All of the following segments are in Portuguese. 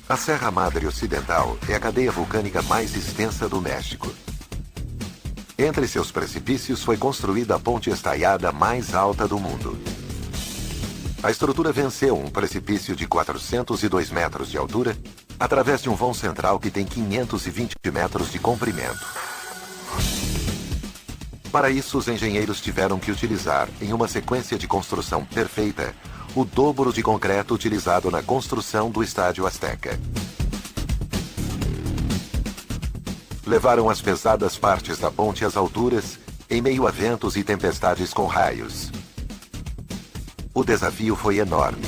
A Serra Madre Ocidental é a cadeia vulcânica mais extensa do México. Entre seus precipícios foi construída a ponte estaiada mais alta do mundo. A estrutura venceu um precipício de 402 metros de altura através de um vão central que tem 520 metros de comprimento. Para isso, os engenheiros tiveram que utilizar, em uma sequência de construção perfeita, o dobro de concreto utilizado na construção do Estádio Azteca. Levaram as pesadas partes da ponte às alturas, em meio a ventos e tempestades com raios. O desafio foi enorme.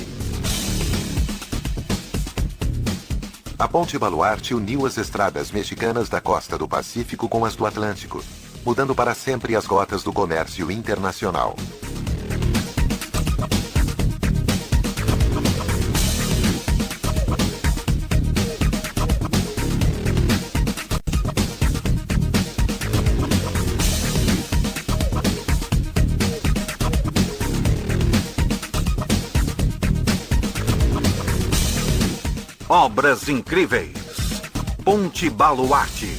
A Ponte Baluarte uniu as estradas mexicanas da costa do Pacífico com as do Atlântico, mudando para sempre as rotas do comércio internacional. Obras incríveis. Ponte Baluarte.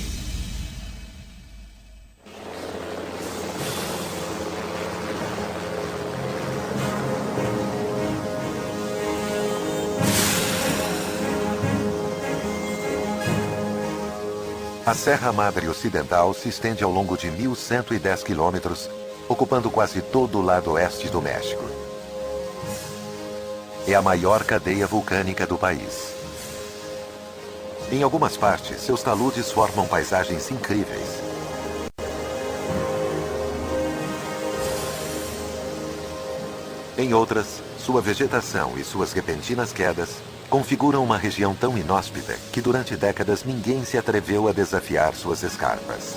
A Serra Madre Ocidental se estende ao longo de 1.110 quilômetros, ocupando quase todo o lado oeste do México. É a maior cadeia vulcânica do país. Em algumas partes, seus taludes formam paisagens incríveis. Em outras, sua vegetação e suas repentinas quedas configuram uma região tão inóspita que durante décadas ninguém se atreveu a desafiar suas escarpas.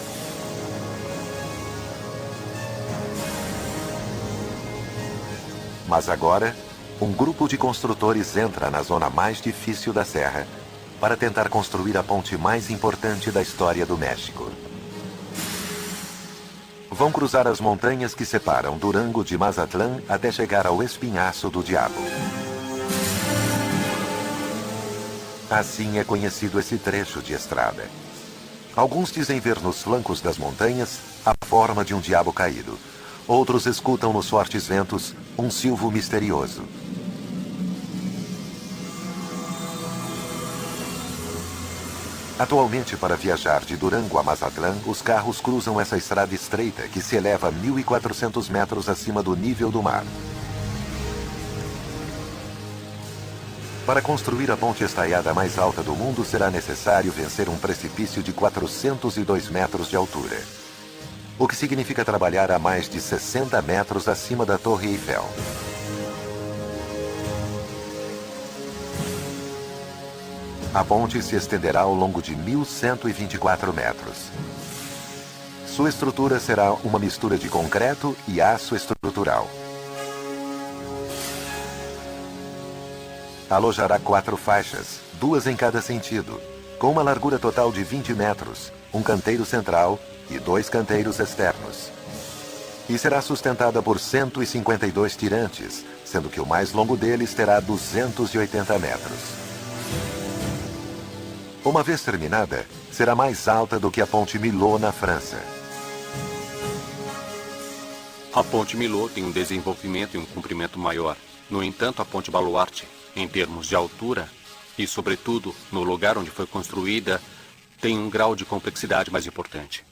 Mas agora, um grupo de construtores entra na zona mais difícil da serra para tentar construir a ponte mais importante da história do México. Vão cruzar as montanhas que separam Durango de Mazatlán até chegar ao Espinhaço do Diabo. Assim é conhecido esse trecho de estrada. Alguns dizem ver nos flancos das montanhas a forma de um diabo caído. Outros escutam nos fortes ventos um silvo misterioso. Atualmente, para viajar de Durango a Mazatlán, os carros cruzam essa estrada estreita que se eleva a 1.400 metros acima do nível do mar. Para construir a ponte estaiada mais alta do mundo, será necessário vencer um precipício de 402 metros de altura, o que significa trabalhar a mais de 60 metros acima da Torre Eiffel. A ponte se estenderá ao longo de 1.124 metros. Sua estrutura será uma mistura de concreto e aço estrutural. Alojará 4 faixas, 2 em cada sentido, com uma largura total de 20 metros, um canteiro central e 2 canteiros externos. E será sustentada por 152 tirantes, sendo que o mais longo deles terá 280 metros. Uma vez terminada, será mais alta do que a Ponte Millau na França. A Ponte Millau tem um desenvolvimento e um comprimento maior. No entanto, a Ponte Baluarte, em termos de altura e, sobretudo, no lugar onde foi construída, tem um grau de complexidade mais importante.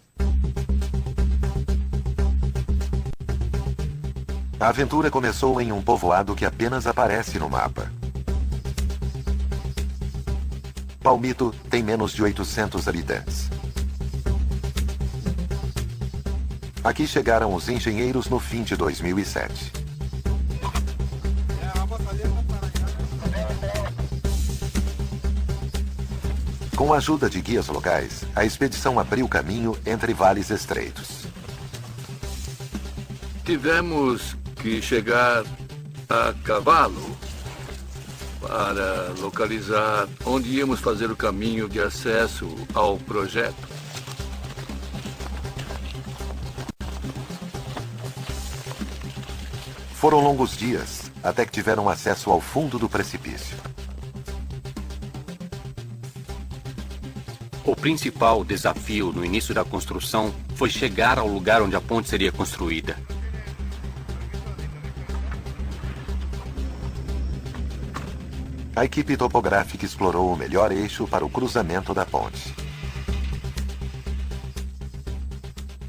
A aventura começou em um povoado que apenas aparece no mapa. Palmito tem menos de 800 habitantes. Aqui chegaram os engenheiros no fim de 2007. Com a ajuda de guias locais, a expedição abriu caminho entre vales estreitos. Tivemos que chegar a cavalo para localizar onde íamos fazer o caminho de acesso ao projeto. Foram longos dias, até que tiveram acesso ao fundo do precipício. O principal desafio no início da construção foi chegar ao lugar onde a ponte seria construída. A equipe topográfica explorou o melhor eixo para o cruzamento da ponte.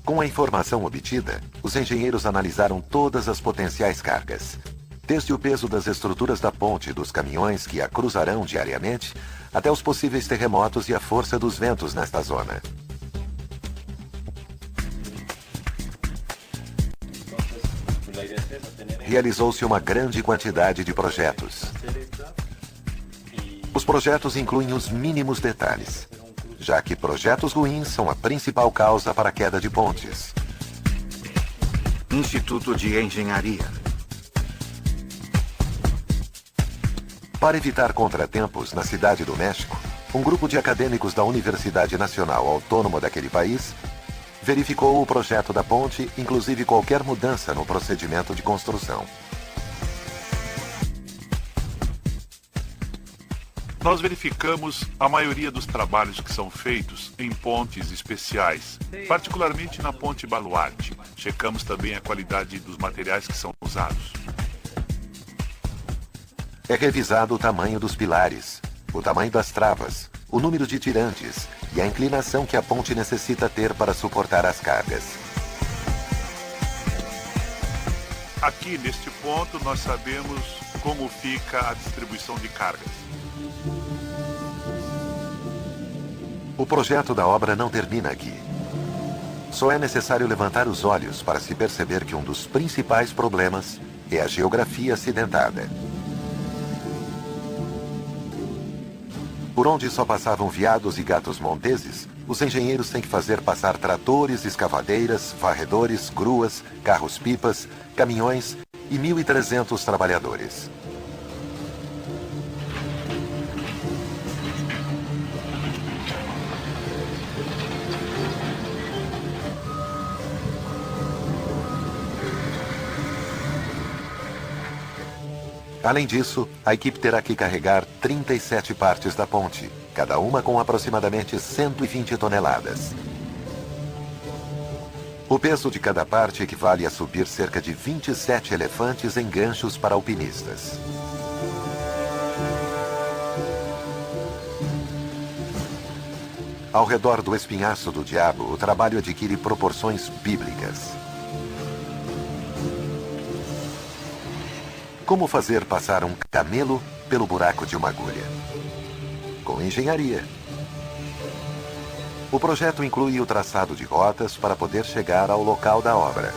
Com a informação obtida, os engenheiros analisaram todas as potenciais cargas, desde o peso das estruturas da ponte e dos caminhões que a cruzarão diariamente, até os possíveis terremotos e a força dos ventos nesta zona. Realizou-se uma grande quantidade de projetos. Os projetos incluem os mínimos detalhes, já que projetos ruins são a principal causa para a queda de pontes. Instituto de Engenharia. Para evitar contratempos na Cidade do México, um grupo de acadêmicos da Universidade Nacional Autônoma daquele país verificou o projeto da ponte, inclusive qualquer mudança no procedimento de construção. Nós verificamos a maioria dos trabalhos que são feitos em pontes especiais, particularmente na ponte Baluarte. Checamos também a qualidade dos materiais que são usados. É revisado o tamanho dos pilares, o tamanho das travas, o número de tirantes e a inclinação que a ponte necessita ter para suportar as cargas. Aqui, neste ponto, nós sabemos como fica a distribuição de cargas. O projeto da obra não termina aqui. Só é necessário levantar os olhos para se perceber que um dos principais problemas é a geografia acidentada. Por onde só passavam veados e gatos monteses, os engenheiros têm que fazer passar tratores, escavadeiras, varredores, gruas, carros-pipas, caminhões e 1.300 trabalhadores. Além disso, a equipe terá que carregar 37 partes da ponte, cada uma com aproximadamente 120 toneladas. O peso de cada parte equivale a subir cerca de 27 elefantes em ganchos para alpinistas. Ao redor do espinhaço do diabo, o trabalho adquire proporções bíblicas. Como fazer passar um camelo pelo buraco de uma agulha? Com engenharia. O projeto inclui o traçado de rotas para poder chegar ao local da obra.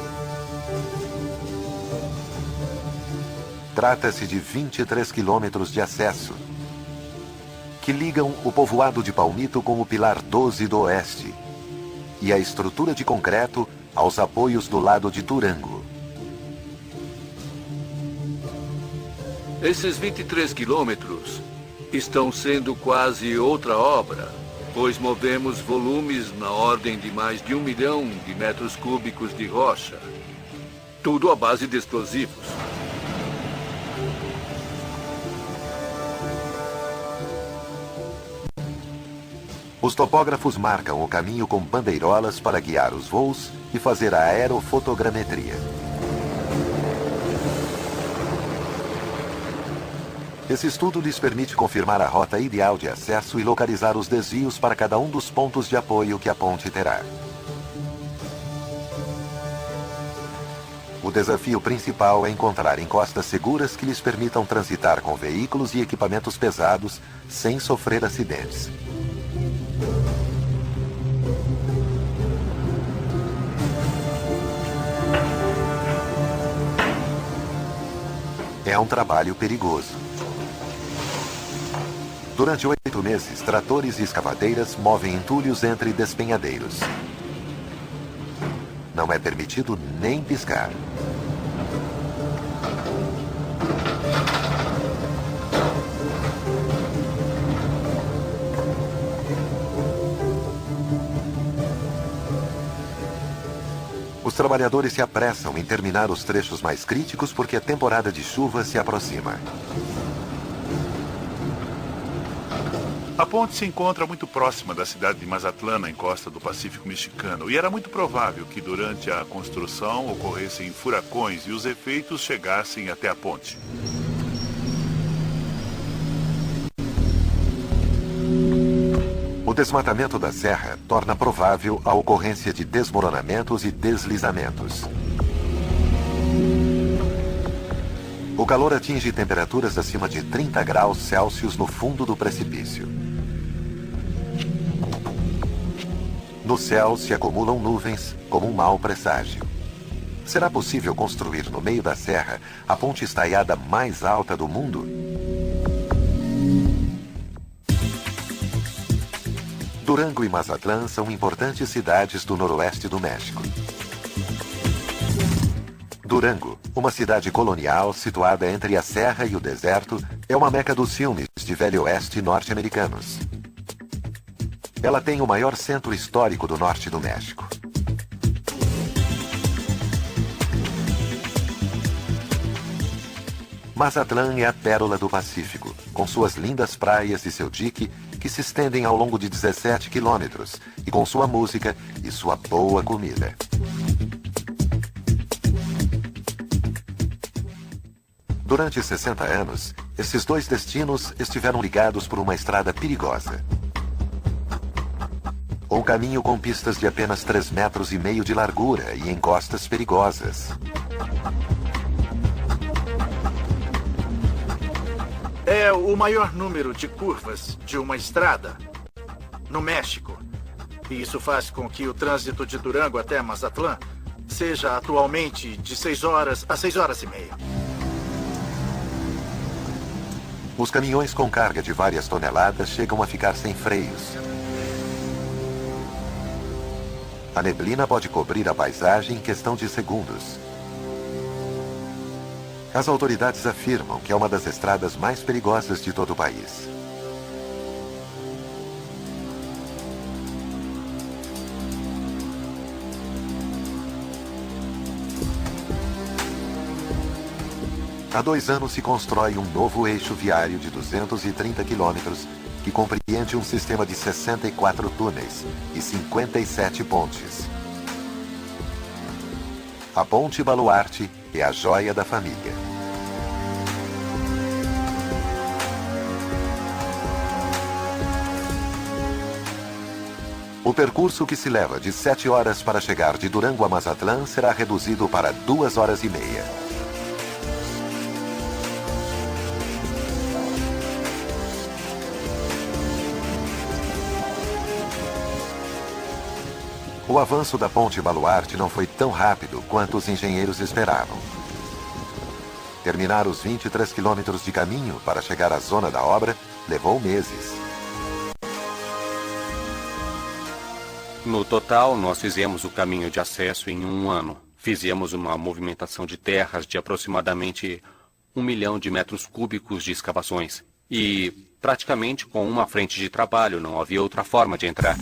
Trata-se de 23 quilômetros de acesso, que ligam o povoado de Palmito com o Pilar 12 do Oeste e a estrutura de concreto aos apoios do lado de Turango. Esses 23 quilômetros estão sendo quase outra obra, pois movemos volumes na ordem de mais de 1 milhão de metros cúbicos de rocha. Tudo à base de explosivos. Os topógrafos marcam o caminho com bandeirolas para guiar os voos e fazer a aerofotogrametria. Esse estudo lhes permite confirmar a rota ideal de acesso e localizar os desvios para cada um dos pontos de apoio que a ponte terá. O desafio principal é encontrar encostas seguras que lhes permitam transitar com veículos e equipamentos pesados sem sofrer acidentes. É um trabalho perigoso. Durante 8 meses, tratores e escavadeiras movem entulhos entre despenhadeiros. Não é permitido nem piscar. Os trabalhadores se apressam em terminar os trechos mais críticos porque a temporada de chuva se aproxima. A ponte se encontra muito próxima da cidade de Mazatlán, na encosta do Pacífico Mexicano, e era muito provável que durante a construção ocorressem furacões e os efeitos chegassem até a ponte. O desmatamento da serra torna provável a ocorrência de desmoronamentos e deslizamentos. O calor atinge temperaturas acima de 30 graus Celsius no fundo do precipício. No céu se acumulam nuvens como um mau presságio. Será possível construir no meio da serra a ponte estaiada mais alta do mundo? Durango e Mazatlán são importantes cidades do noroeste do México. Durango, uma cidade colonial situada entre a serra e o deserto, é uma meca dos filmes de Velho Oeste norte-americanos. Ela tem o maior centro histórico do norte do México. Mazatlán é a pérola do Pacífico, com suas lindas praias e seu dique, que se estendem ao longo de 17 quilômetros, e com sua música e sua boa comida. Durante 60 anos, esses dois destinos estiveram ligados por uma estrada perigosa. Um caminho com pistas de apenas 3,5 metros de largura e encostas perigosas. É o maior número de curvas de uma estrada no México. E isso faz com que o trânsito de Durango até Mazatlán seja atualmente de 6 horas a 6 horas e meia. Os caminhões com carga de várias toneladas chegam a ficar sem freios. A neblina pode cobrir a paisagem em questão de segundos. As autoridades afirmam que é uma das estradas mais perigosas de todo o país. Há 2 anos se constrói um novo eixo viário de 230 quilômetros que compreende um sistema de 64 túneis e 57 pontes. A Ponte Baluarte é a joia da família. O percurso que se leva de 7 horas para chegar de Durango a Mazatlán será reduzido para 2 horas e meia. O avanço da Ponte Baluarte não foi tão rápido quanto os engenheiros esperavam. Terminar os 23 quilômetros de caminho para chegar à zona da obra levou meses. No total, nós fizemos o caminho de acesso em 1 ano. Fizemos uma movimentação de terras de aproximadamente 1 milhão de metros cúbicos de escavações. E, praticamente, com uma frente de trabalho, não havia outra forma de entrar.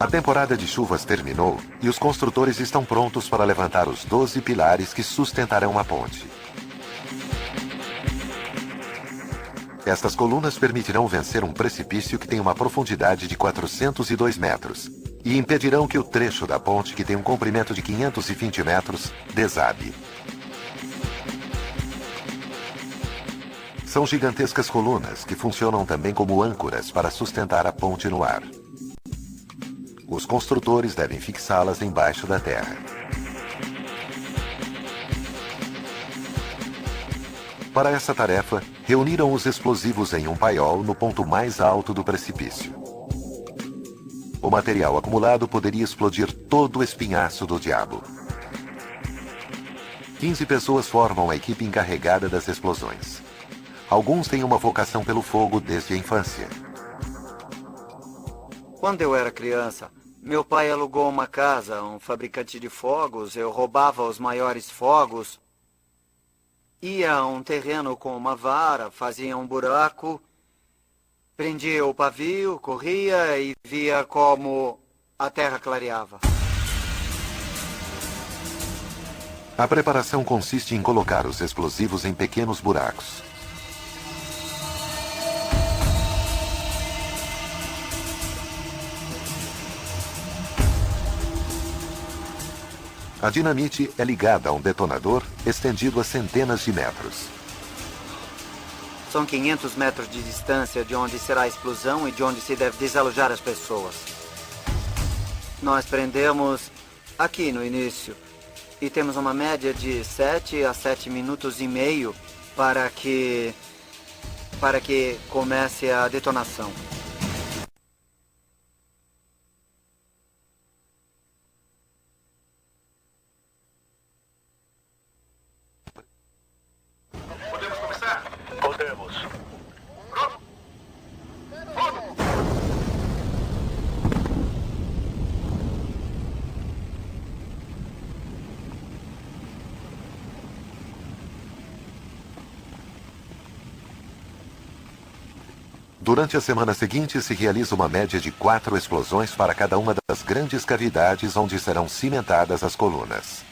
A temporada de chuvas terminou e os construtores estão prontos para levantar os 12 pilares que sustentarão a ponte. Estas colunas permitirão vencer um precipício que tem uma profundidade de 402 metros e impedirão que o trecho da ponte, que tem um comprimento de 520 metros, desabe. São gigantescas colunas que funcionam também como âncoras para sustentar a ponte no ar. Os construtores devem fixá-las embaixo da terra. Para essa tarefa, reuniram os explosivos em um paiol no ponto mais alto do precipício. O material acumulado poderia explodir todo o espinhaço do diabo. 15 pessoas formam a equipe encarregada das explosões. Alguns têm uma vocação pelo fogo desde a infância. Quando eu era criança, meu pai alugou uma casa, um fabricante de fogos. Eu roubava os maiores fogos. Ia a um terreno com uma vara, fazia um buraco, prendia o pavio, corria e via como a terra clareava. A preparação consiste em colocar os explosivos em pequenos buracos. A dinamite é ligada a um detonador estendido a centenas de metros. São 500 metros de distância de onde será a explosão e de onde se deve desalojar as pessoas. Nós prendemos aqui no início. E temos uma média de 7 a 7 minutos e meio para que comece a detonação. Podemos começar? Podemos. Durante a semana seguinte, se realiza uma média de 4 explosões para cada uma das grandes cavidades onde serão cimentadas as colunas.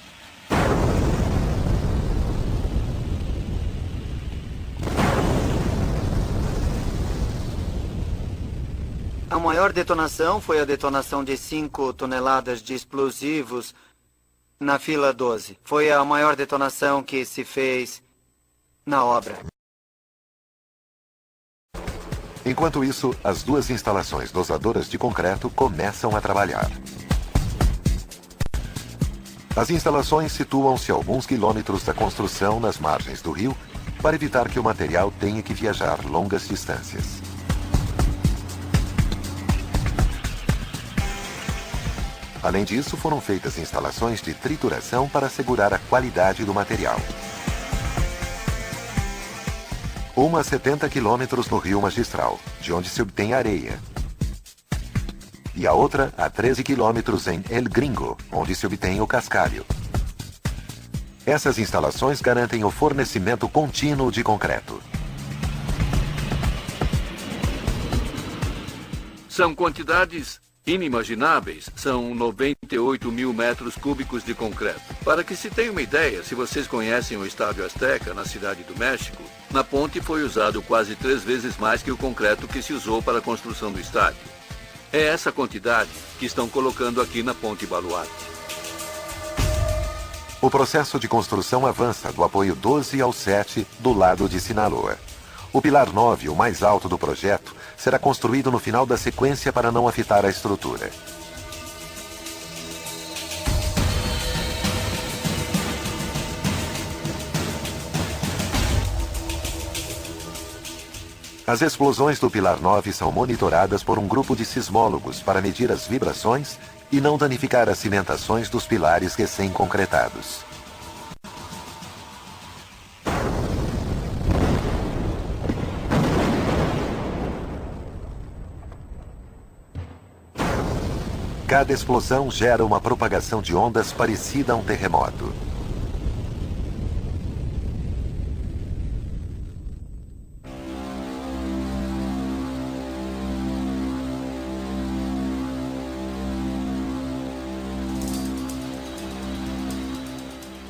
A maior detonação foi a detonação de 5 toneladas de explosivos na fila 12. Foi a maior detonação que se fez na obra. Enquanto isso, as 2 instalações dosadoras de concreto começam a trabalhar. As instalações situam-se a alguns quilômetros da construção nas margens do rio para evitar que o material tenha que viajar longas distâncias. Além disso, foram feitas instalações de trituração para assegurar a qualidade do material. Uma a 70 quilômetros no Rio Magistral, de onde se obtém areia. E a outra a 13 quilômetros em El Gringo, onde se obtém o cascalho. Essas instalações garantem o fornecimento contínuo de concreto. São quantidades inimagináveis. São 98 mil metros cúbicos de concreto. Para que se tenha uma ideia, se vocês conhecem o Estádio Azteca, na Cidade do México, na ponte foi usado quase 3 vezes mais que o concreto que se usou para a construção do estádio. É essa quantidade que estão colocando aqui na Ponte Baluarte. O processo de construção avança do apoio 12 ao 7 do lado de Sinaloa. O pilar 9, o mais alto do projeto, será construído no final da sequência para não afetar a estrutura. As explosões do pilar 9 são monitoradas por um grupo de sismólogos para medir as vibrações e não danificar as cimentações dos pilares recém-concretados. Cada explosão gera uma propagação de ondas parecida a um terremoto.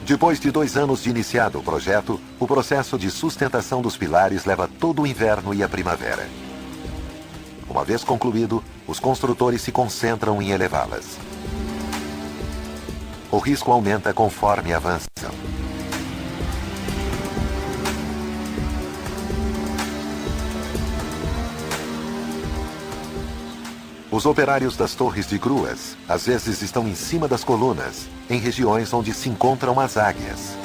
Depois de 2 anos de iniciado o projeto, o processo de sustentação dos pilares leva todo o inverno e a primavera. Uma vez concluído, os construtores se concentram em elevá-las. O risco aumenta conforme avançam. Os operários das torres de gruas, às vezes estão em cima das colunas, em regiões onde se encontram as águias.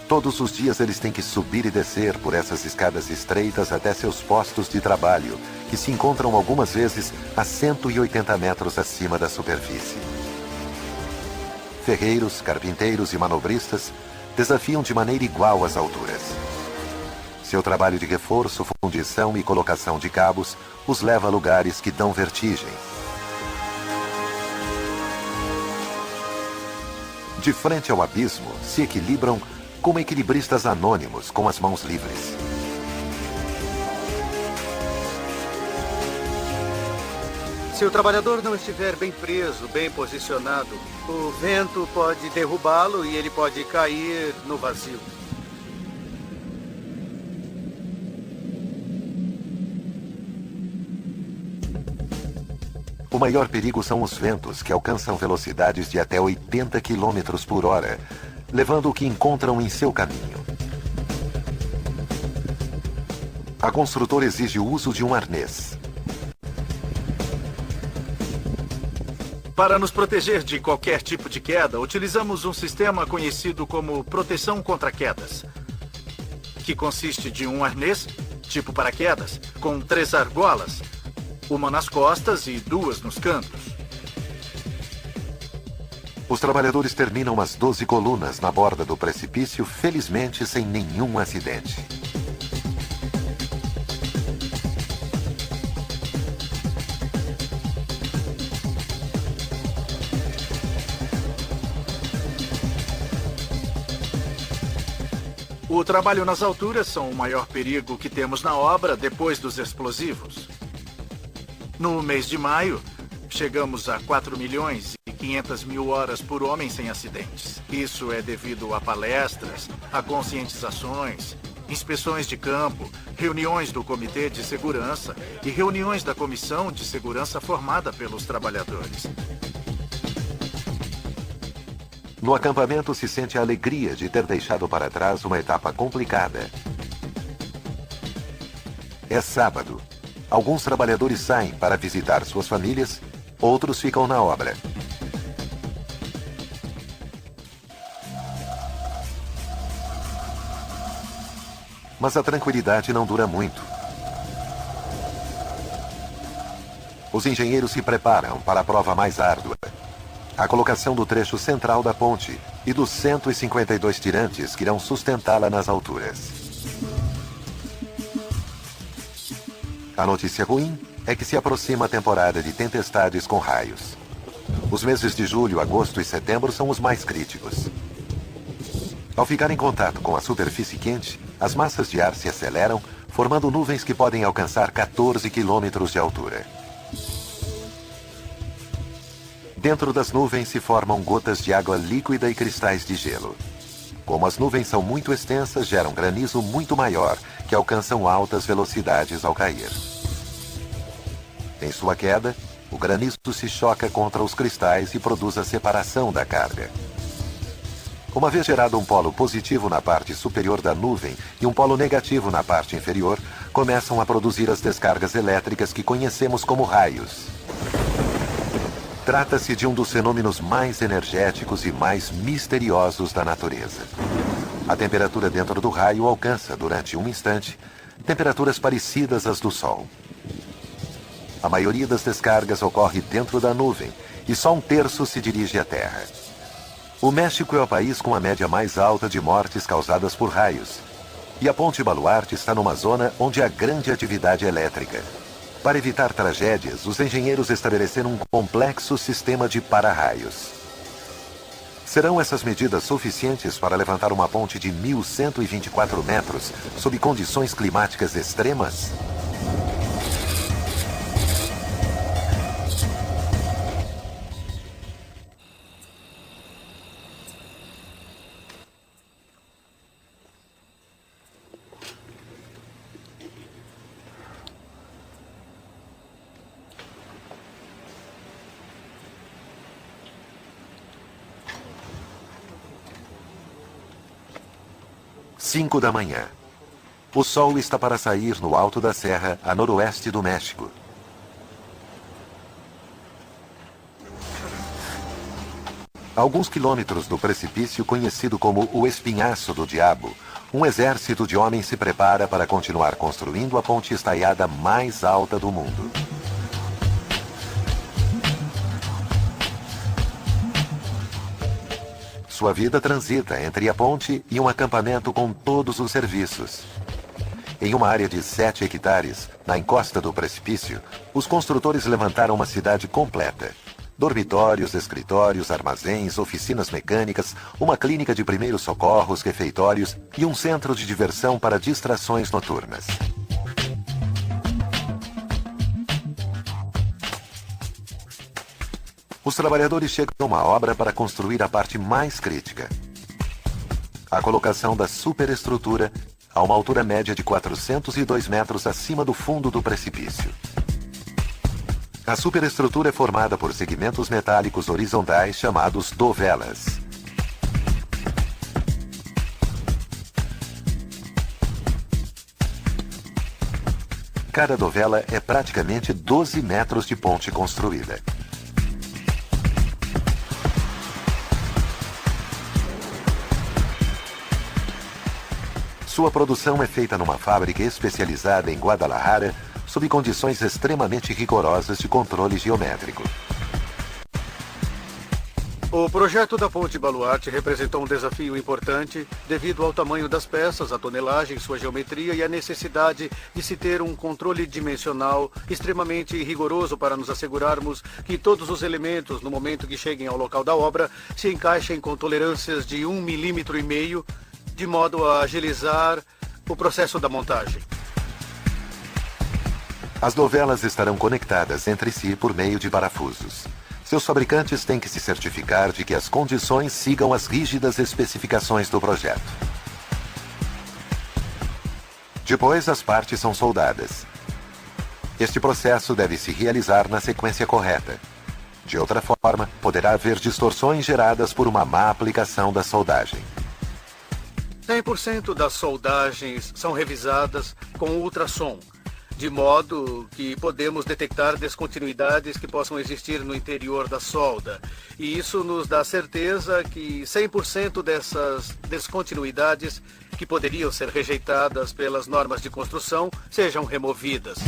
Todos os dias eles têm que subir e descer por essas escadas estreitas até seus postos de trabalho, que se encontram algumas vezes a 180 metros acima da superfície. Ferreiros, carpinteiros e manobristas desafiam de maneira igual as alturas. Seu trabalho de reforço, fundição e colocação de cabos os leva a lugares que dão vertigem. De frente ao abismo, se equilibram como equilibristas anônimos com as mãos livres. Se o trabalhador não estiver bem preso, bem posicionado, o vento pode derrubá-lo e ele pode cair no vazio. O maior perigo são os ventos, que alcançam velocidades de até 80 km por hora, levando o que encontram em seu caminho. A construtora exige o uso de um arnês. Para nos proteger de qualquer tipo de queda, utilizamos um sistema conhecido como proteção contra quedas, que consiste de um arnês, tipo paraquedas, com 3 argolas, uma nas costas e 2 nos cantos. Os trabalhadores terminam as 12 colunas na borda do precipício, felizmente sem nenhum acidente. O trabalho nas alturas são o maior perigo que temos na obra depois dos explosivos. No mês de maio, chegamos a 4.500.000 horas por homem sem acidentes. Isso é devido a palestras, a conscientizações, inspeções de campo, reuniões do Comitê de Segurança e reuniões da Comissão de Segurança formada pelos trabalhadores. No acampamento se sente a alegria de ter deixado para trás uma etapa complicada. É sábado. Alguns trabalhadores saem para visitar suas famílias, outros ficam na obra. Mas a tranquilidade não dura muito. Os engenheiros se preparam para a prova mais árdua. A colocação do trecho central da ponte e dos 152 tirantes que irão sustentá-la nas alturas. A notícia ruim é que se aproxima a temporada de tempestades com raios. Os meses de julho, agosto e setembro são os mais críticos. Ao ficar em contato com a superfície quente, as massas de ar se aceleram, formando nuvens que podem alcançar 14 quilômetros de altura. Dentro das nuvens se formam gotas de água líquida e cristais de gelo. Como as nuvens são muito extensas, geram granizo muito maior, que alcançam altas velocidades ao cair. Em sua queda, o granizo se choca contra os cristais e produz a separação da carga. Uma vez gerado um polo positivo na parte superior da nuvem e um polo negativo na parte inferior, começam a produzir as descargas elétricas que conhecemos como raios. Trata-se de um dos fenômenos mais energéticos e mais misteriosos da natureza. A temperatura dentro do raio alcança, durante um instante, temperaturas parecidas às do Sol. A maioria das descargas ocorre dentro da nuvem e só 1/3 se dirige à Terra. O México é o país com a média mais alta de mortes causadas por raios. E a Ponte Baluarte está numa zona onde há grande atividade elétrica. Para evitar tragédias, os engenheiros estabeleceram um complexo sistema de para-raios. Serão essas medidas suficientes para levantar uma ponte de 1.124 metros sob condições climáticas extremas? Cinco da manhã. O sol está para sair no alto da serra, a noroeste do México. A alguns quilômetros do precipício conhecido como o Espinhaço do Diabo, um exército de homens se prepara para continuar construindo a ponte estaiada mais alta do mundo. Sua vida transita entre a ponte e um acampamento com todos os serviços. Em uma área de 7 hectares, na encosta do precipício, os construtores levantaram uma cidade completa. Dormitórios, escritórios, armazéns, oficinas mecânicas, uma clínica de primeiros socorros, refeitórios e um centro de diversão para distrações noturnas. Os trabalhadores chegam à obra para construir a parte mais crítica. A colocação da superestrutura a uma altura média de 402 metros acima do fundo do precipício. A superestrutura é formada por segmentos metálicos horizontais chamados dovelas. Cada dovela é praticamente 12 metros de ponte construída. Sua produção é feita numa fábrica especializada em Guadalajara, sob condições extremamente rigorosas de controle geométrico. O projeto da ponte Baluarte representou um desafio importante devido ao tamanho das peças, a tonelagem, sua geometria e a necessidade de se ter um controle dimensional extremamente rigoroso para nos assegurarmos que todos os elementos, no momento que cheguem ao local da obra, se encaixem com tolerâncias de 1,5 milímetro, de modo a agilizar o processo da montagem. As dovelas estarão conectadas entre si por meio de parafusos. Seus fabricantes têm que se certificar de que as condições sigam as rígidas especificações do projeto. Depois, as partes são soldadas. Este processo deve se realizar na sequência correta. De outra forma, poderá haver distorções geradas por uma má aplicação da soldagem. 100% das soldagens são revisadas com ultrassom, de modo que podemos detectar descontinuidades que possam existir no interior da solda. E isso nos dá certeza que 100% dessas descontinuidades que poderiam ser rejeitadas pelas normas de construção sejam removidas.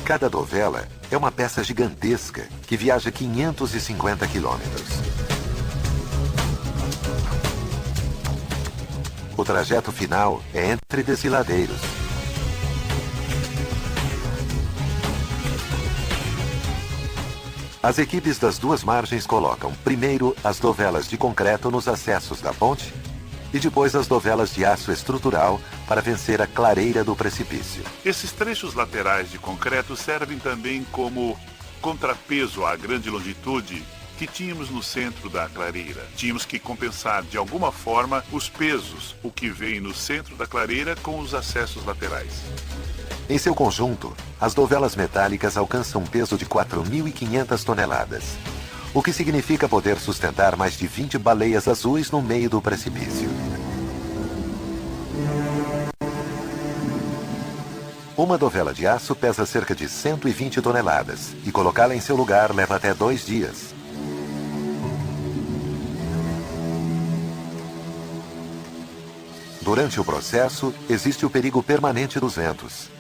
Cada dovela é uma peça gigantesca que viaja 550 quilômetros. O trajeto final é entre desfiladeiros. As equipes das duas margens colocam primeiro as dovelas de concreto nos acessos da ponte e depois as dovelas de aço estrutural para vencer a clareira do precipício. Esses trechos laterais de concreto servem também como contrapeso à grande longitude que tínhamos no centro da clareira. Tínhamos que compensar de alguma forma os pesos, o que vem no centro da clareira com os acessos laterais. Em seu conjunto, as dovelas metálicas alcançam um peso de 4.500 toneladas, o que significa poder sustentar mais de 20 baleias azuis no meio do precipício. Uma dovela de aço pesa cerca de 120 toneladas e colocá-la em seu lugar leva até 2 dias. Durante o processo, existe o perigo permanente dos ventos.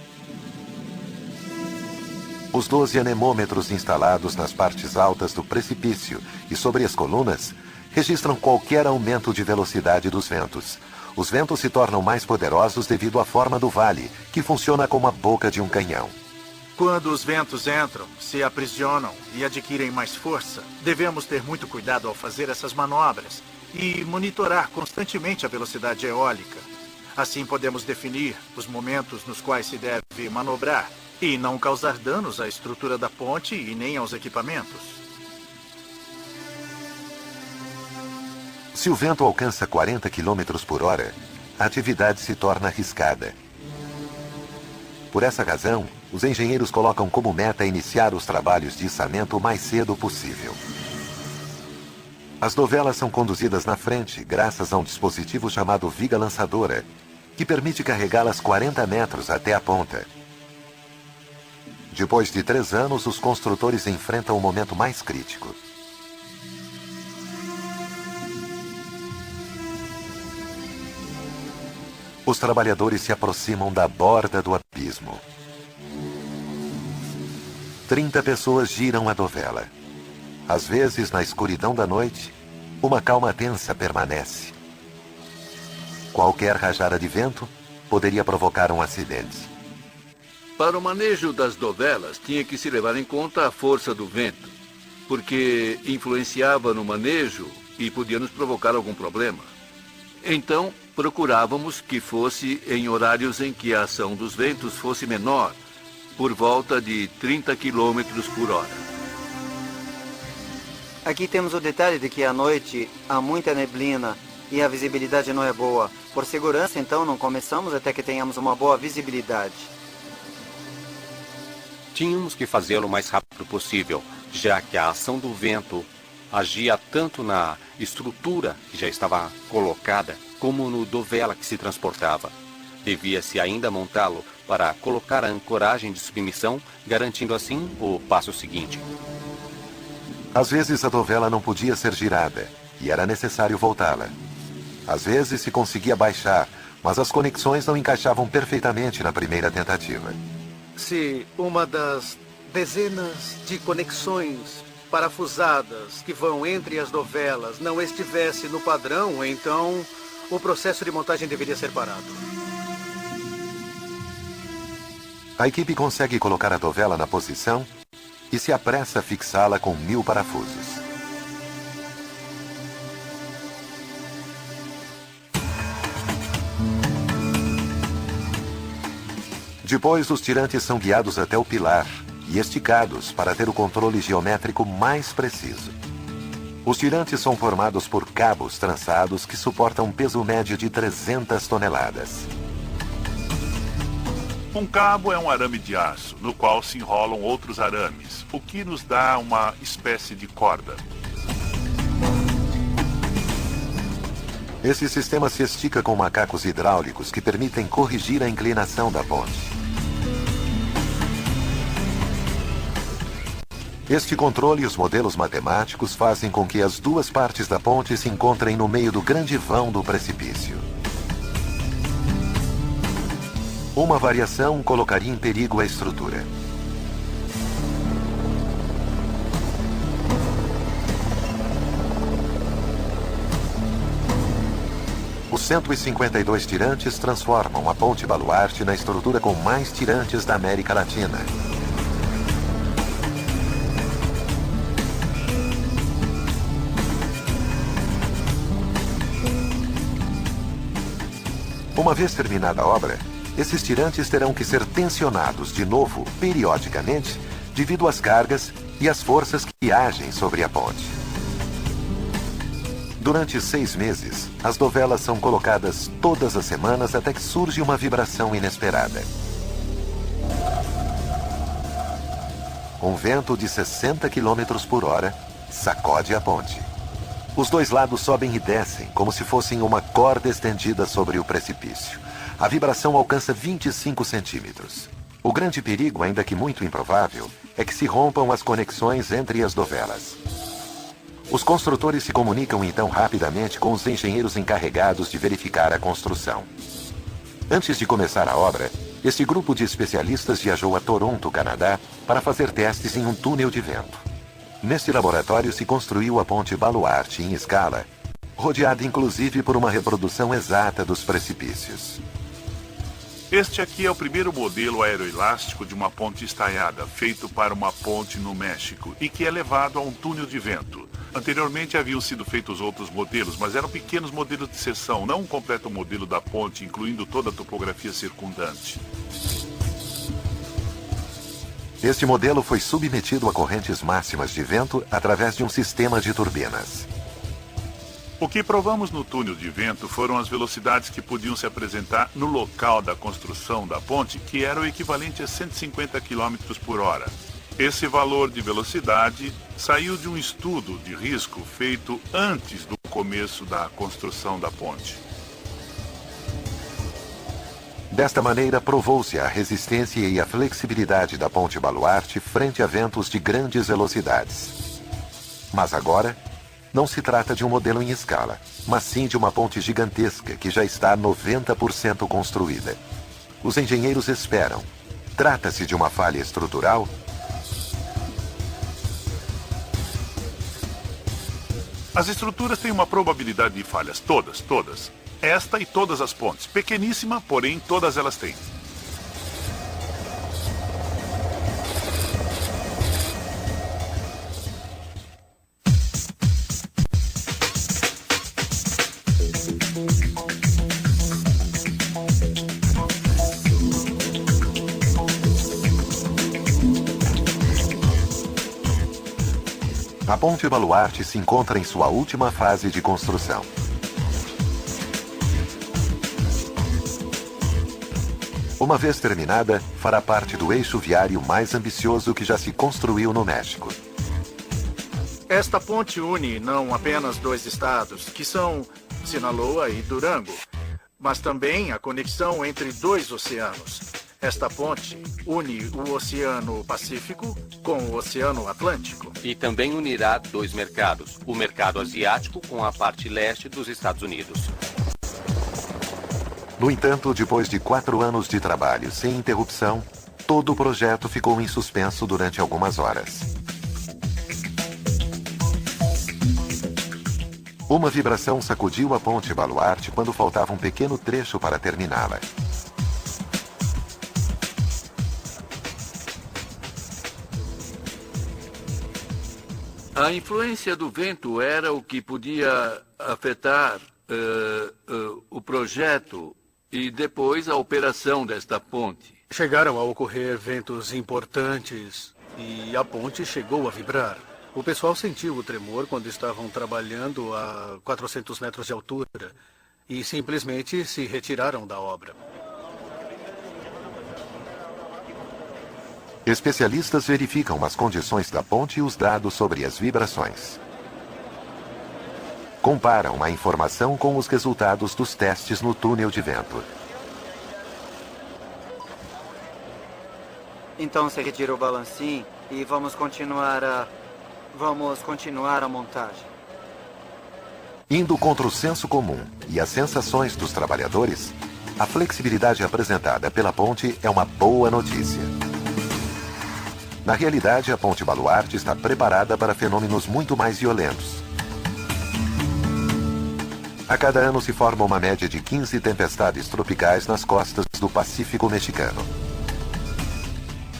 Os 12 anemômetros instalados nas partes altas do precipício e sobre as colunas registram qualquer aumento de velocidade dos ventos. Os ventos se tornam mais poderosos devido à forma do vale, que funciona como a boca de um canhão. Quando os ventos entram, se aprisionam e adquirem mais força, devemos ter muito cuidado ao fazer essas manobras e monitorar constantemente a velocidade eólica. Assim podemos definir os momentos nos quais se deve manobrar e não causar danos à estrutura da ponte e nem aos equipamentos. Se o vento alcança 40 km por hora, a atividade se torna arriscada. Por essa razão, os engenheiros colocam como meta iniciar os trabalhos de içamento o mais cedo possível. As dovelas são conduzidas na frente graças a um dispositivo chamado viga lançadora, que permite carregá-las 40 metros até a ponta. Depois de 3 anos, os construtores enfrentam o momento mais crítico. Os trabalhadores se aproximam da borda do abismo. 30 pessoas giram a dovela. Às vezes, na escuridão da noite, uma calma tensa permanece. Qualquer rajada de vento poderia provocar um acidente. Para o manejo das dovelas, tinha que se levar em conta a força do vento, porque influenciava no manejo e podia nos provocar algum problema. Então, procurávamos que fosse em horários em que a ação dos ventos fosse menor, por volta de 30 km por hora. Aqui temos o detalhe de que à noite há muita neblina e a visibilidade não é boa. Por segurança, então, não começamos até que tenhamos uma boa visibilidade. Tínhamos que fazê-lo o mais rápido possível, já que a ação do vento agia tanto na estrutura que já estava colocada, como no dovela que se transportava. Devia-se ainda montá-lo para colocar a ancoragem de submissão, garantindo assim o passo seguinte. Às vezes a dovela não podia ser girada e era necessário voltá-la. Às vezes se conseguia baixar, mas as conexões não encaixavam perfeitamente na primeira tentativa. Se uma das dezenas de conexões parafusadas que vão entre as dovelas não estivesse no padrão, então o processo de montagem deveria ser parado. A equipe consegue colocar a dovela na posição e se apressa a fixá-la com 1000 parafusos. Depois, os tirantes são guiados até o pilar e esticados para ter o controle geométrico mais preciso. Os tirantes são formados por cabos trançados que suportam um peso médio de 300 toneladas. Um cabo é um arame de aço, no qual se enrolam outros arames, o que nos dá uma espécie de corda. Esse sistema se estica com macacos hidráulicos que permitem corrigir a inclinação da ponte. Este controle e os modelos matemáticos fazem com que as duas partes da ponte se encontrem no meio do grande vão do precipício. Uma variação colocaria em perigo a estrutura. Os 152 tirantes transformam a ponte baluarte na estrutura com mais tirantes da América Latina. Uma vez terminada a obra, esses tirantes terão que ser tensionados de novo, periodicamente, devido às cargas e às forças que agem sobre a ponte. Durante 6 meses, as dovelas são colocadas todas as semanas até que surge uma vibração inesperada. Um vento de 60 km por hora sacode a ponte. Os dois lados sobem e descem, como se fossem uma corda estendida sobre o precipício. A vibração alcança 25 centímetros. O grande perigo, ainda que muito improvável, é que se rompam as conexões entre as dovelas. Os construtores se comunicam então rapidamente com os engenheiros encarregados de verificar a construção. Antes de começar a obra, este grupo de especialistas viajou a Toronto, Canadá, para fazer testes em um túnel de vento. Neste laboratório se construiu a ponte baluarte em escala, rodeada inclusive por uma reprodução exata dos precipícios. Este aqui é o primeiro modelo aeroelástico de uma ponte estaiada, feito para uma ponte no México, e que é levado a um túnel de vento. Anteriormente haviam sido feitos outros modelos, mas eram pequenos modelos de seção, não um completo modelo da ponte, incluindo toda a topografia circundante. Este modelo foi submetido a correntes máximas de vento através de um sistema de turbinas. O que provamos no túnel de vento foram as velocidades que podiam se apresentar no local da construção da ponte, que era o equivalente a 150 km por hora. Esse valor de velocidade saiu de um estudo de risco feito antes do começo da construção da ponte. Desta maneira, provou-se a resistência e a flexibilidade da ponte baluarte frente a ventos de grandes velocidades. Mas agora, não se trata de um modelo em escala, mas sim de uma ponte gigantesca que já está 90% construída. Os engenheiros esperam. Trata-se de uma falha estrutural? As estruturas têm uma probabilidade de falhas, todas. Esta e todas as pontes. Pequeníssima, porém todas elas têm. A ponte baluarte se encontra em sua última fase de construção. Uma vez terminada, fará parte do eixo viário mais ambicioso que já se construiu no México. Esta ponte une não apenas dois estados, que são Sinaloa e Durango, mas também a conexão entre dois oceanos. Esta ponte une o Oceano Pacífico com o Oceano Atlântico. E também unirá dois mercados, o mercado asiático com a parte leste dos Estados Unidos. No entanto, depois de 4 anos de trabalho sem interrupção, todo o projeto ficou em suspenso durante algumas horas. Uma vibração sacudiu a ponte Baluarte quando faltava um pequeno trecho para terminá-la. A influência do vento era o que podia afetar o projeto e depois a operação desta ponte. Chegaram a ocorrer ventos importantes e a ponte chegou a vibrar. O pessoal sentiu o tremor quando estavam trabalhando a 400 metros de altura e simplesmente se retiraram da obra. Especialistas verificam as condições da ponte e os dados sobre as vibrações. Comparam a informação com os resultados dos testes no túnel de vento. Então se retira o balancim e vamos continuar a montagem. Indo contra o senso comum e as sensações dos trabalhadores, a flexibilidade apresentada pela ponte é uma boa notícia. Na realidade, a ponte Baluarte está preparada para fenômenos muito mais violentos. A cada ano se forma uma média de 15 tempestades tropicais nas costas do Pacífico mexicano.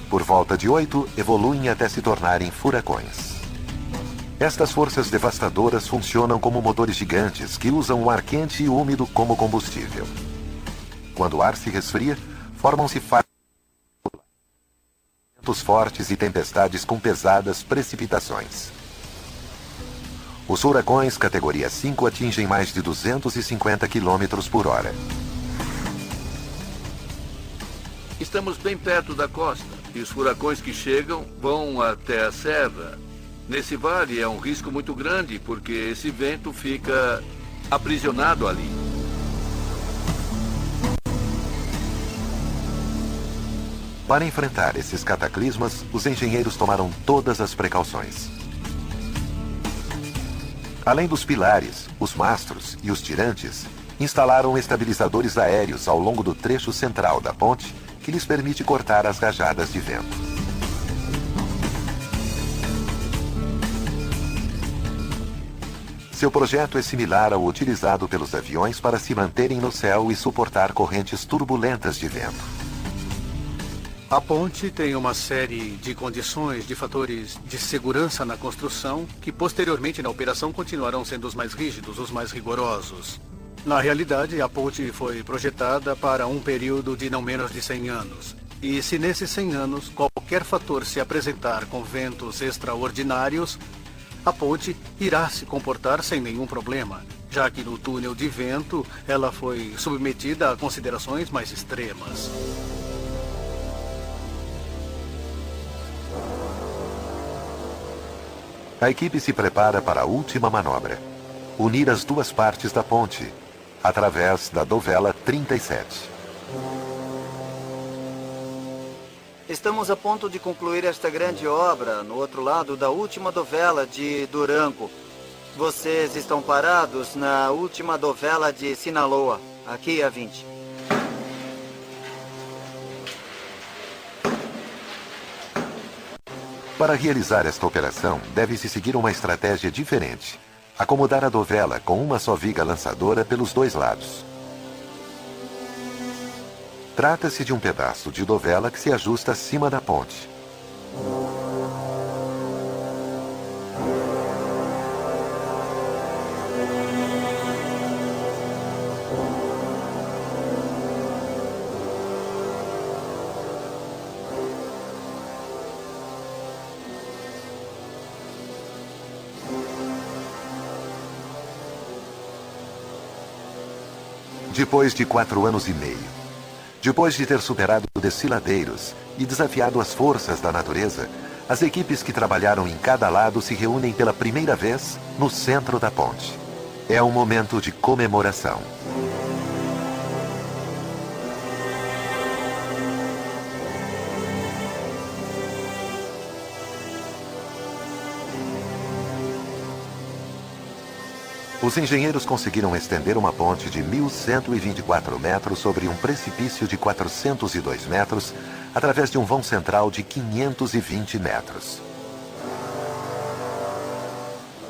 Por volta de 8, evoluem até se tornarem furacões. Estas forças devastadoras funcionam como motores gigantes que usam o ar quente e úmido como combustível. Quando o ar se resfria, formam-se ventos fortes e tempestades com pesadas precipitações. Os furacões categoria 5 atingem mais de 250 km por hora. Estamos bem perto da costa e os furacões que chegam vão até a serra. Nesse vale é um risco muito grande porque esse vento fica aprisionado ali. Para enfrentar esses cataclismas, os engenheiros tomaram todas as precauções. Além dos pilares, os mastros e os tirantes, instalaram estabilizadores aéreos ao longo do trecho central da ponte, que lhes permite cortar as rajadas de vento. Seu projeto é similar ao utilizado pelos aviões para se manterem no céu e suportar correntes turbulentas de vento. A ponte tem uma série de condições, de fatores de segurança na construção, que posteriormente na operação continuarão sendo os mais rígidos, os mais rigorosos. Na realidade, a ponte foi projetada para um período de não menos de 100 anos. E se nesses 100 anos qualquer fator se apresentar com ventos extraordinários, a ponte irá se comportar sem nenhum problema, já que no túnel de vento ela foi submetida a considerações mais extremas. A equipe se prepara para a última manobra: unir as duas partes da ponte, através da dovela 37. Estamos a ponto de concluir esta grande obra no outro lado da última dovela de Durango. Vocês estão parados na última dovela de Sinaloa, aqui a 20. Para realizar esta operação, deve-se seguir uma estratégia diferente: acomodar a dovela com uma só viga lançadora pelos dois lados. Trata-se de um pedaço de dovela que se ajusta acima da ponte. Depois de 4 anos e meio, Depois de ter superado desfiladeiros e desafiado as forças da natureza, as equipes que trabalharam em cada lado se reúnem pela primeira vez no centro da ponte. É um momento de comemoração. Os engenheiros conseguiram estender uma ponte de 1.124 metros sobre um precipício de 402 metros, através de um vão central de 520 metros.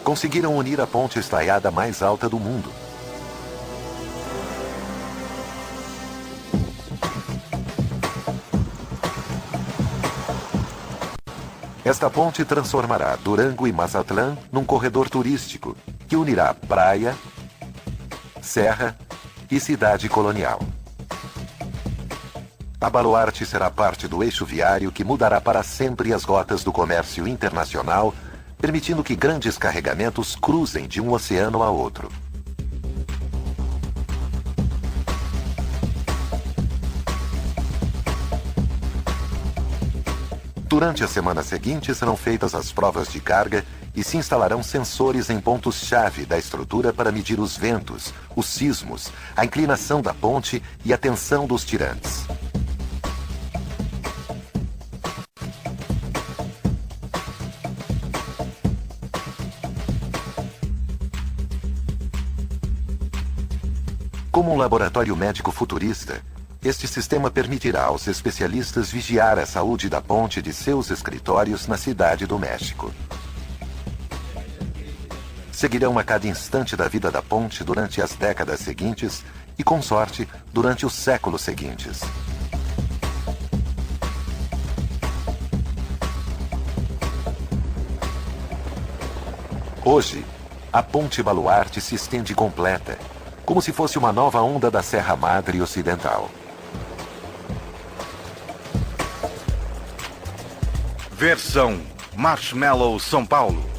Conseguiram unir a ponte estaiada mais alta do mundo. Esta ponte transformará Durango e Mazatlán num corredor turístico que unirá praia, serra e cidade colonial. A Baluarte será parte do eixo viário que mudará para sempre as rotas do comércio internacional, permitindo que grandes carregamentos cruzem de um oceano a outro. Durante a semana seguinte serão feitas as provas de carga e se instalarão sensores em pontos-chave da estrutura para medir os ventos, os sismos, a inclinação da ponte e a tensão dos tirantes. Como um laboratório médico futurista, este sistema permitirá aos especialistas vigiar a saúde da ponte de seus escritórios na Cidade do México. Seguirão a cada instante da vida da ponte durante as décadas seguintes e, com sorte, durante os séculos seguintes. Hoje, a Ponte Baluarte se estende completa, como se fosse uma nova onda da Serra Madre Ocidental. Versão Marshmallow São Paulo.